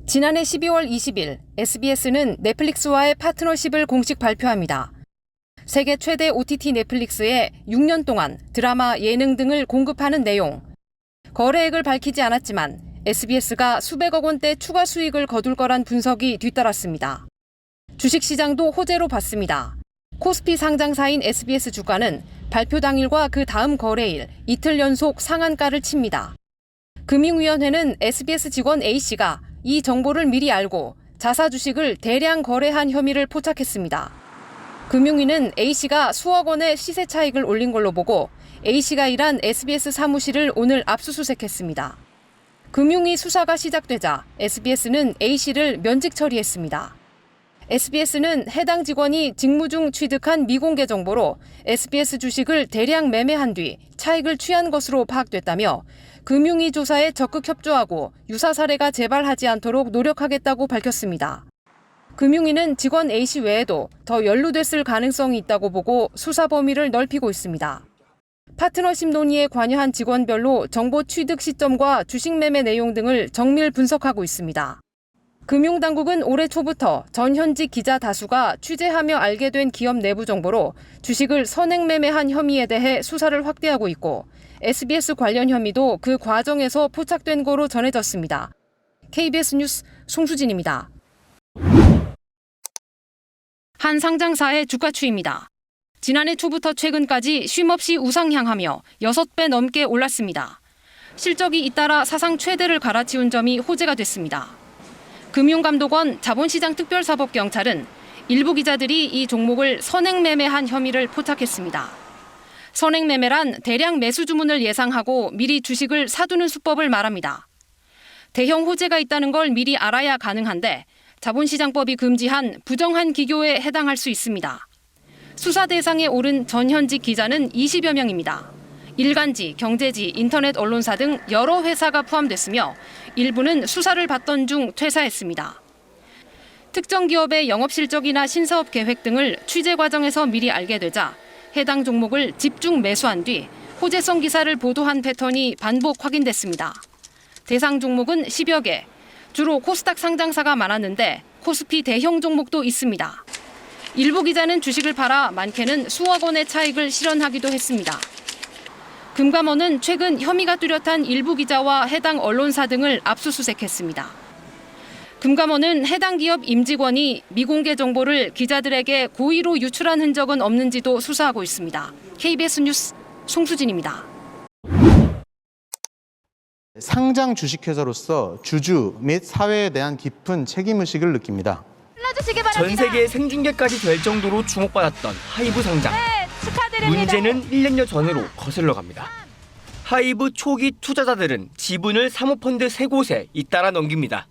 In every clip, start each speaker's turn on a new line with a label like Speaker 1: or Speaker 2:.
Speaker 1: 지난해 12월 20일 SBS는 넷플릭스와의 파트너십을 공식 발표합니다. 세계 최대 OTT 넷플릭스에 6년 동안 드라마, 예능 등을 공급하는 내용. 거래액을 밝히지 않았지만 SBS가 수백억 원대 추가 수익을 거둘 거란 분석이 뒤따랐습니다. 주식시장도 호재로 봤습니다. 코스피 상장사인 SBS 주가는 발표 당일과 그 다음 거래일 이틀 연속 상한가를 칩니다. 금융위원회는 SBS 직원 A씨가 이 정보를 미리 알고 자사 주식을 대량 거래한 혐의를 포착했습니다. 금융위는 A씨가 수억 원의 시세 차익을 올린 걸로 보고 A씨가 일한 SBS 사무실을 오늘 압수수색했습니다. 금융위 수사가 시작되자 SBS는 A씨를 면직 처리했습니다. SBS는 해당 직원이 직무 중 취득한 미공개 정보로 SBS 주식을 대량 매매한 뒤 차익을 취한 것으로 파악됐다며 금융위 조사에 적극 협조하고 유사 사례가 재발하지 않도록 노력하겠다고 밝혔습니다. 금융위는 직원 A씨 외에도 더 연루됐을 가능성이 있다고 보고 수사 범위를 넓히고 있습니다. 파트너십 논의에 관여한 직원별로 정보 취득 시점과 주식 매매 내용 등을 정밀 분석하고 있습니다. 금융당국은 올해 초부터 전현직 기자 다수가 취재하며 알게 된 기업 내부 정보로 주식을 선행 매매한 혐의에 대해 수사를 확대하고 있고 SBS 관련 혐의도 그 과정에서 포착된 거로 전해졌습니다. KBS 뉴스 송수진입니다. 한 상장사의 주가 추이입니다. 지난해 초부터 최근까지 쉼없이 우상향하며 6배 넘게 올랐습니다. 실적이 잇따라 사상 최대를 갈아치운 점이 호재가 됐습니다. 금융감독원 자본시장특별사법경찰은 일부 기자들이 이 종목을 선행매매한 혐의를 포착했습니다. 선행매매란 대량 매수 주문을 예상하고 미리 주식을 사두는 수법을 말합니다. 대형 호재가 있다는 걸 미리 알아야 가능한데 자본시장법이 금지한 부정한 기교에 해당할 수 있습니다. 수사 대상에 오른 전현직 기자는 20여 명입니다. 일간지, 경제지, 인터넷 언론사 등 여러 회사가 포함됐으며 일부는 수사를 받던 중 퇴사했습니다. 특정 기업의 영업 실적이나 신사업 계획 등을 취재 과정에서 미리 알게 되자 해당 종목을 집중 매수한 뒤 호재성 기사를 보도한 패턴이 반복 확인됐습니다. 대상 종목은 10여 개, 주로 코스닥 상장사가 많았는데 코스피 대형 종목도 있습니다. 일부 기자는 주식을 팔아 많게는 수억 원의 차익을 실현하기도 했습니다. 금감원은 최근 혐의가 뚜렷한 일부 기자와 해당 언론사 등을 압수수색했습니다. 금감원은 해당 기업 임직원이 미공개 정보를 기자들에게 고의로 유출한 흔적은 없는지도 수사하고 있습니다. KBS 뉴스 송수진입니다.
Speaker 2: 상장 주식회사로서 주주 및 사회에 대한 깊은 책임의식을 느낍니다.
Speaker 3: 전 세계 생중계까지 될 정도로 주목받았던 하이브 상장.
Speaker 4: 축하드립니다.
Speaker 3: 문제는 1년여 전으로 거슬러 갑니다. 하이브 초기 투자자들은 지분을 사모펀드 3곳에 잇따라 넘깁니다.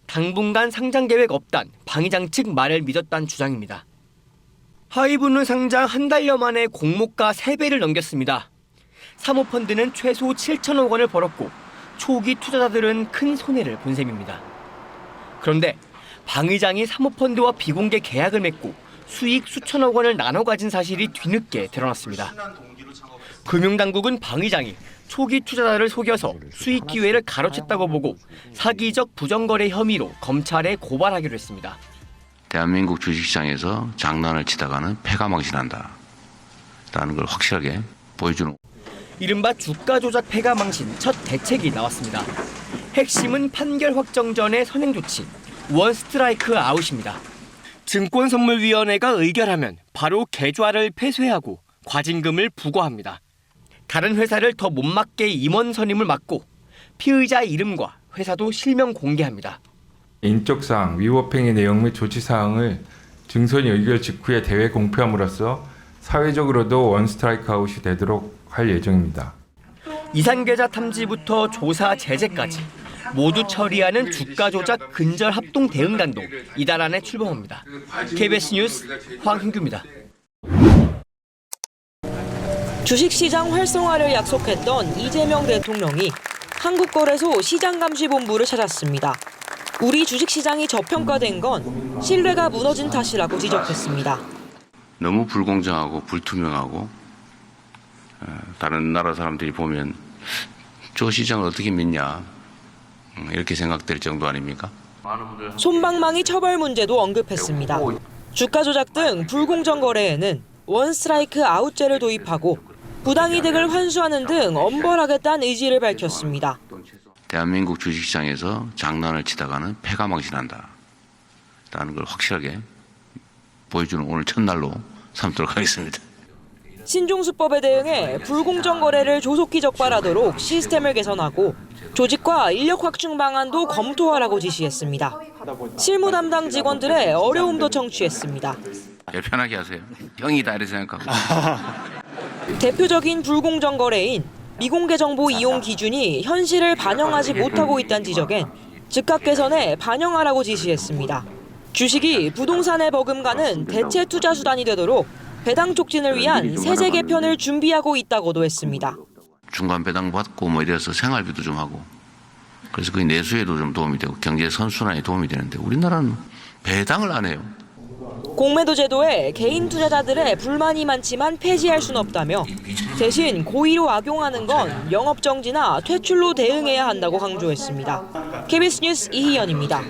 Speaker 3: 당분간 상장 계획 없단 방위장 측 말을 믿었다는 주장입니다. 하이브는 상장 한 달여 만에 공모가 3배를 넘겼습니다. 사모펀드는 최소 7천억 원을 벌었고 초기 투자자들은 큰 손해를 본 셈입니다. 그런데 방위장이 사모펀드와 비공개 계약을 맺고 수익 수천억 원을 나눠 가진 사실이 뒤늦게 드러났습니다. 금융당국은 방위장이 초기 투자자를 속여서 수익 기회를 가로챘다고 보고 사기적 부정거래 혐의로 검찰에 고발하기로 했습니다.
Speaker 5: 대한민국 주식시장에서 장난을 치다가는 패가 망신한다 라는 걸 확실하게 보여주는.
Speaker 3: 이른바 주가 조작 패가 망신 첫 대책이 나왔습니다. 핵심은 판결 확정 전의 선행 조치, 원 스트라이크 아웃입니다. 증권선물위원회가 의결하면 바로 계좌를 폐쇄하고 과징금을 부과합니다. 다른 회사를 더 못 맡게 임원 선임을 막고 피의자 이름과 회사도 실명 공개합니다.
Speaker 6: 인적사항, 위법행위 내용 및 조치사항을 증손이 의결 직후에 대외 공표함으로써 사회적으로도 원스트라이크 아웃이 되도록 할 예정입니다.
Speaker 3: 이산계좌 탐지부터 조사 제재까지 모두 처리하는 주가 조작 근절 합동 대응단도 이달 안에 출범합니다. KBS 뉴스 황hin규입니다.
Speaker 7: 주식시장 활성화를 약속했던 이재명 대통령이 한국거래소 시장감시본부를 찾았습니다. 우리 주식시장이 저평가된 건 신뢰가 무너진 탓이라고 지적했습니다.
Speaker 5: 너무 불공정하고 불투명하고 다른 나라 사람들이 보면 저 시장을 어떻게 믿냐 이렇게 생각될 정도 아닙니까?
Speaker 7: 솜방망이 처벌 문제도 언급했습니다. 주가 조작 등 불공정 거래에는 원 스트라이크 아웃제를 도입하고 부당이득을 환수하는 등 엄벌하겠다는 의지를 밝혔습니다.
Speaker 5: 대한민국 주식시장에서 장난을 치다가는 패가 망신한다. 라는 걸 확실하게 보여주는 오늘 첫날로 삼도록 하겠습니다.
Speaker 7: 신종수법에 대응해 불공정 거래를 조속히 적발하도록 시스템을 개선하고 조직과 인력 확충 방안도 검토하라고 지시했습니다. 실무 담당 직원들의 어려움도 청취했습니다.
Speaker 5: 편하게 하세요. 형이다 이렇게 생각하고.
Speaker 7: 대표적인 불공정 거래인 미공개 정보 이용 기준이 현실을 반영하지 못하고 있다는 지적엔 즉각 개선에 반영하라고 지시했습니다. 주식이 부동산에 버금가는 대체 투자 수단이 되도록 배당 촉진을 위한 세제 개편을 준비하고 있다고도 했습니다.
Speaker 5: 중간 배당 받고 뭐 이래서 생활비도 좀 하고 그래서 그 내수에도 좀 도움이 되고 경제 선순환에 도움이 되는데 우리나라는 배당을 안 해요.
Speaker 7: 공매도 제도에 개인 투자자들의 불만이 많지만 폐지할 수는 없다며 대신 고의로 악용하는 건 영업 정지나 퇴출로 대응해야 한다고 강조했습니다. KBS 뉴스 이희연입니다.